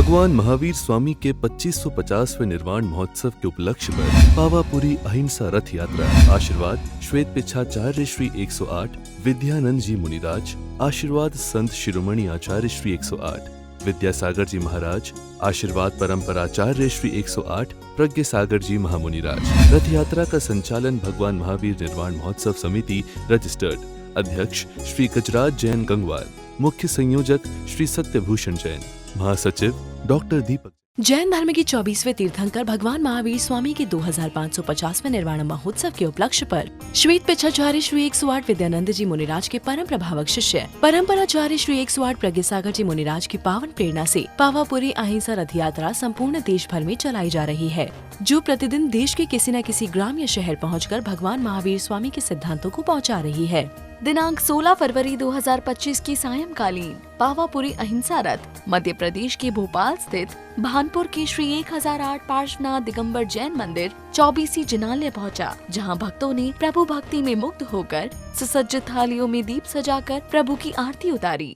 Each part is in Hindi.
भगवान महावीर स्वामी के 2550वें निर्वाण महोत्सव के उपलक्ष्य पर पावापुरी अहिंसा रथ यात्रा। आशीर्वाद श्वेत पिछाचार्य श्री 108 विद्यानंद जी मुनिराज। आशीर्वाद संत शिरोमणि आचार्य श्री 108 विद्यासागर जी महाराज। आशीर्वाद परंपराचार्य श्री 108 प्रज्ञ सागर जी महामुनिराज। रथ यात्रा का संचालन भगवान महावीर निर्वाण महोत्सव समिति रजिस्टर्ड अध्यक्ष श्री गजराज जैन गंगवार, मुख्य संयोजक श्री सत्यभूषण जैन, महासचिव डॉक्टर दीपक। जैन धर्म की 24वें तीर्थंकर भगवान महावीर स्वामी के 2550वें निर्वाण महोत्सव के उपलक्ष्य पर श्वेत पिछाचार्य श्री 108 विद्यानंद जी मुनिराज के परम प्रभावक शिष्य परंपराचार्य श्री 108 प्रज्ञ सागर जी मुनिराज की पावन प्रेरणा से पावापुरी अहिंसा रथ यात्रा संपूर्ण देश भर में चलाई जा रही है, जो प्रतिदिन देश के किसी न किसी ग्राम या शहर पहुंचकर भगवान महावीर स्वामी के सिद्धांतों को पहुंचा रही है। दिनांक 16 फरवरी 2025 की सायंकालीन पावापुरी अहिंसा रथ मध्य प्रदेश के भोपाल स्थित भानपुर के श्री 1008 पार्श्वनाथ दिगंबर जैन मंदिर 24 जिनालय पहुंचा, जहां भक्तों ने प्रभु भक्ति में मुग्ध होकर सुसज्जित थालियों में दीप सजाकर प्रभु की आरती उतारी।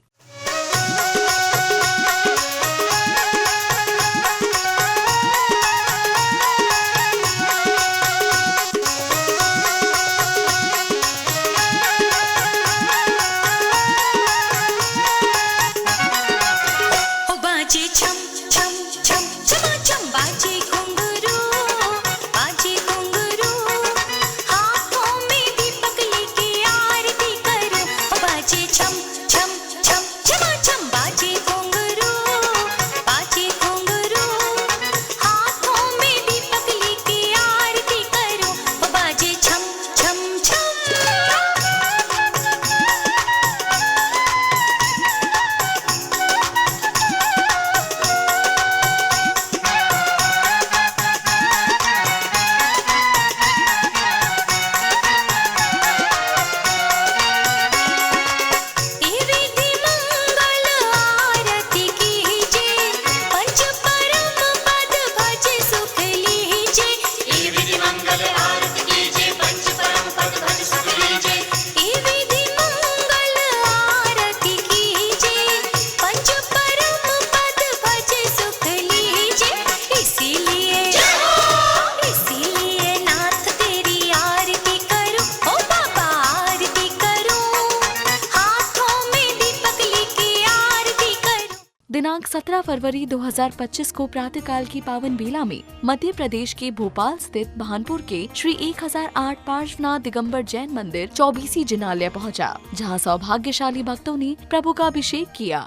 दिनांक 17 फरवरी 2025 को प्रातःकाल की पावन बेला में मध्य प्रदेश के भोपाल स्थित भानपुर के श्री 1008 पार्श्वनाथ दिगंबर जैन मंदिर 24 जिनालय पहुंचा, जहां सौभाग्यशाली भक्तों ने प्रभु का अभिषेक किया।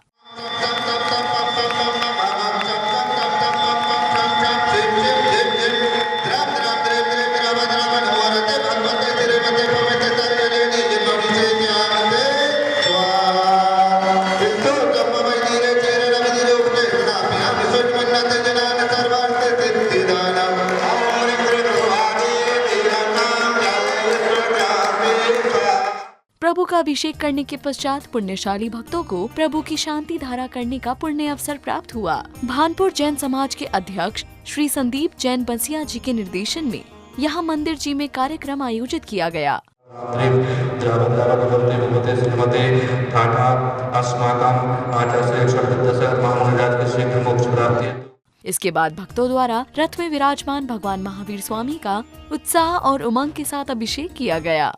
प्रभु का अभिषेक करने के पश्चात पुण्यशाली भक्तों को प्रभु की शांति धारा करने का पुण्य अवसर प्राप्त हुआ। भानपुर जैन समाज के अध्यक्ष श्री संदीप जैन बंसिया जी के निर्देशन में यहाँ मंदिर जी में कार्यक्रम आयोजित किया गया। इसके बाद भक्तों द्वारा रथ में विराजमान भगवान महावीर स्वामी का उत्साह और उमंग के साथ अभिषेक किया गया।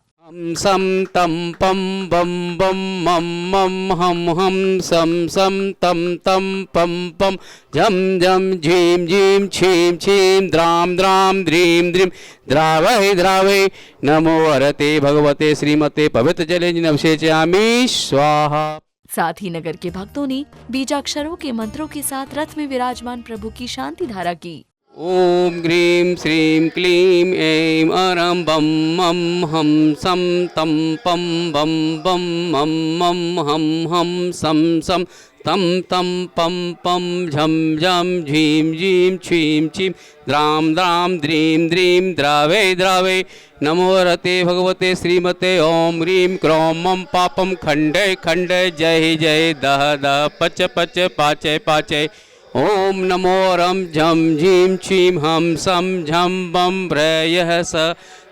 सम तम पम बम बम मम मम हम हम सम सम तम तम पम पम झम झम झीम झीम छीम छीम द्राम द्राम द्रीम द्रीम द्रावय द्रावय नमो वरते भगवते श्रीमते पवित्र जले नमसेचयामि स्वाहा। साथ ही नगर के भक्तों ने बीजाक्षरों के मंत्रों के साथ रथ में विराजमान प्रभु की शांति धारा की। ओम ग्रीम श्रीम क्लीम ऐं अरं बम मम हम सम तम पम बम बम मम मम हम हम सम सम तम तम पम पम झम झम झीम झीम छीम छीम द्राम द्राम द्रीम द्रीम द्रावे द्रावे नमो रते भगवते श्रीमते ओम ह्रीं क्रों मम पापम खंडय खंडय जय जय दह दह पच पच पाचय पाचय ॐ नमो रं झं झीं छीं हं सं झं बं भ्रयः स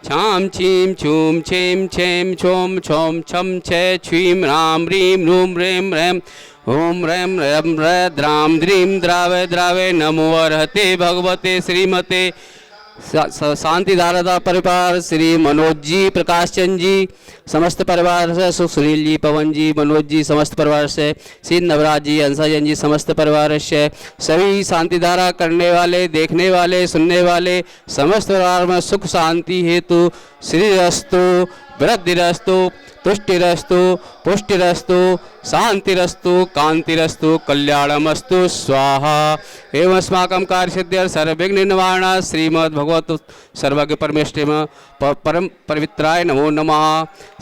छां छीं छूं छीं छें छौं छौं छं छे छीं रां ह्रीं रूं ह्रीं ह्रैं ॐ रैं रैं ह्रैं द्रां द्रीं द्रावय द्रावय नमो अर्हते भगवते श्रीमते शांति धारा परिवार श्री मनोज जी, प्रकाश चंद जी, समस्त परिवार से सुख सुनील जी, पवन जी, मनोज जी, समस्त परिवार से श्री नवराज जी, अंसाजन जी, समस्त परिवार से सभी शांति धारा करने वाले, देखने वाले, सुनने वाले समस्त परिवार में सुख शांति हेतु श्रीरस्तु वृद्धिरस्तु तुष्टिरस्तु पुष्टिरस्तु शांतिरस्तु कांतिरस्तु कल्याणमस्तु स्वाहा। एवं अस्माकं कार्यसिद्ध्यर्थ सर्वविघ्न निवारण श्रीमद्भगवत सर्वज्ञ परमेष्ठिम परम पवित्राय नमो नमः।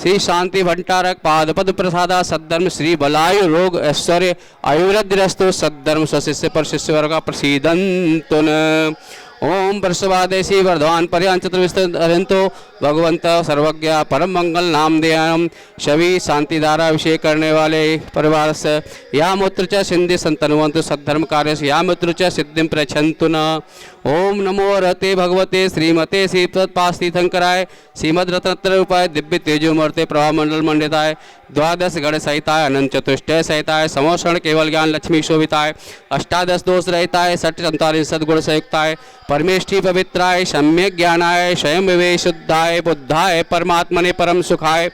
श्री शांति भंडारक पादपद प्रसादा सद्धर्म श्री बलायु रोग ऐश्वर्य आयुर्वृद्धिरस्तु सद्धर्म स्वशिष्य पर शिष्य वर्ग प्रसीदन्तु न। ओम वर्षवादेशी वर्धवान पर्यान चतुर्विस्तरंतो भगवंत सर्वज्ञ परम मंगल नाम दयाम सभी शांति धारा अभिषेक करने वाले परिवार से या मूत्र च सिद्धि संतनुवंतु सद्धर्म कार्य से या मूत्र च सिद्धिं प्रयच्छन्तु न। ओम नमो रहते भगवते श्रीमते श्रीपास्तीर्थंकराय श्रीमद रत्नत्र रूपाय दिव्य तेजोमूर्ते प्रभा मंडल मंडिताय द्वादश गण सहिताय अनंत चतुष्टय सहिताय समोषण केवल ज्ञान लक्ष्मी शोभिताय अष्टादश दोष रहिताय षट संतारिश सद्गुण संयुक्ताय परमेष्ठी पवित्राय सम्यक ज्ञानाय स्वयं विवेक शुद्धाय बुद्धाय परमात्मने परम सुखाय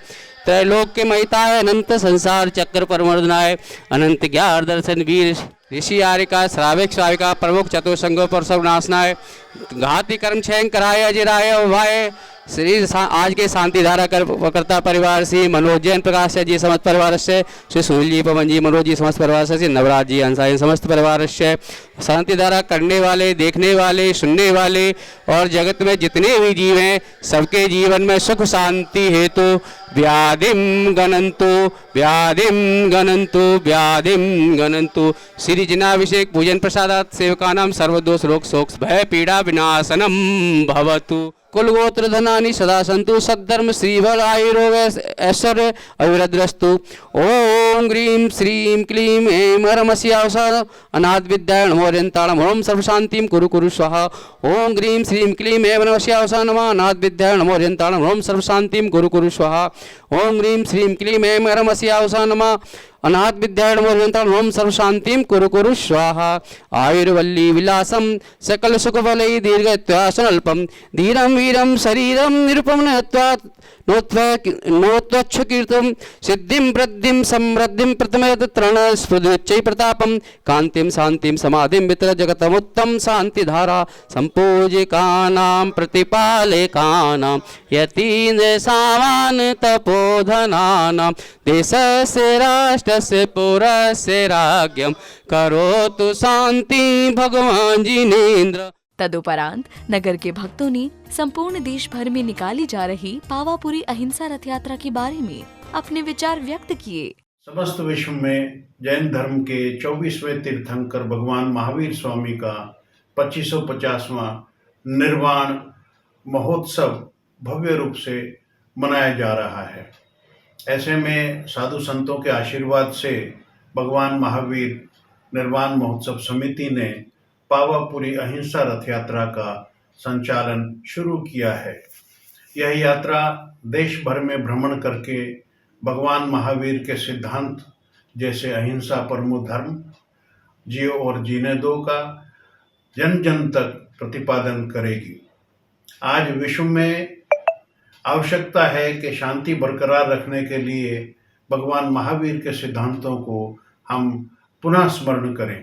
त्रैलोक के महिताय अनंत संसार चक्र परमर्दनाय अनंत ज्ञान दर्शन वीर ऋषि आरिका श्राविक श्राविका प्रमुख चतुर्संगो पर सर्वनाशनाय घाती कर्म क्षय कराय अजिराय उभाय श्री आज के शांति धारा कर्ता परिवार श्री मनोज जैन प्रकाश जी समस्त परिवार से श्री सुनील जी पवन जी मनोज जी समस्त परिवार से श्री नवराज जी अंसा समस्त परिवार से शांति धारा करने वाले देखने वाले सुनने वाले और जगत में जितने भी जीव हैं सबके जीवन में सुख शांति हेतु व्याधिम गणंतु व्याधिम गणंतु व्याधिम गणंतु श्री जिनाभिषेक पूजन प्रसादात सेवकानां सर्वदोष रोग शोक भय पीड़ा विनाशनम भवतु कुल गोत्र धनानि सदा सन्तु सद्धर्म श्रीबल आयुरोग ऐश्वर्य अविरद्रस्तु। ओम ग्रीं श्रीं क्लीं ऐं हरमस्यावसार अनाथ विद्याय नमोर्यन्ताणम् ओम सर्वशान्तिं कुरु कुरु स्वाहा। ओम ग्रीं श्रीं क्लीं ऐं हरमस्यावसार नमः अनाथ विद्याय नमोर्यन्ताणम् ओम सर्वशान्तिं कुरु कुरु स्वाहा। ओम ग्रीं श्रीं क्लीं ऐं हरमस्यावसार नमः अनाथ विद्याय नमोर्यन्ताणम् ओम सर्वशान्तिं कुरु कुरु स्वाहा। आयुर्वल्ली विलासम सकल सुख बलई दीर्घत्वासनल्पम धीरम वीरम शरीरम निरुपम नोत्वच्छ कीर्तम सिद्धिं वृद्धिं समृद्धिं प्रथमेत तृण स्फुदुच्चै प्रतापम कांतिं शांतिं समाधिं वितर जगतमुत्तम शांति धारा संपूजिकानां प्रतिपालकानां यतीन्द्र सामान तपोधनानां देशस्य राष्ट्रस्य पुरस्य राज्ञं करोतु शांति भगवान जिनेन्द्र। तदुपरांत नगर के भक्तों ने संपूर्ण देश भर में निकाली जा रही पावापुरी अहिंसा रथ यात्रा के बारे में अपने विचार व्यक्त किए। समस्त विश्व में जैन धर्म के 24वें तीर्थंकर भगवान महावीर स्वामी का 2550वां निर्वाण महोत्सव भव्य रूप से मनाया जा रहा है। ऐसे में साधु संतों के आशीर्वाद से भगवान महावीर निर्वाण महोत्सव समिति ने पावापुरी अहिंसा रथ यात्रा का संचालन शुरू किया है। यह यात्रा देश भर में भ्रमण करके भगवान महावीर के सिद्धांत जैसे अहिंसा परमो धर्म, जियो और जीने दो का जन जन तक प्रतिपादन करेगी। आज विश्व में आवश्यकता है कि शांति बरकरार रखने के लिए भगवान महावीर के सिद्धांतों को हम पुनः स्मरण करें।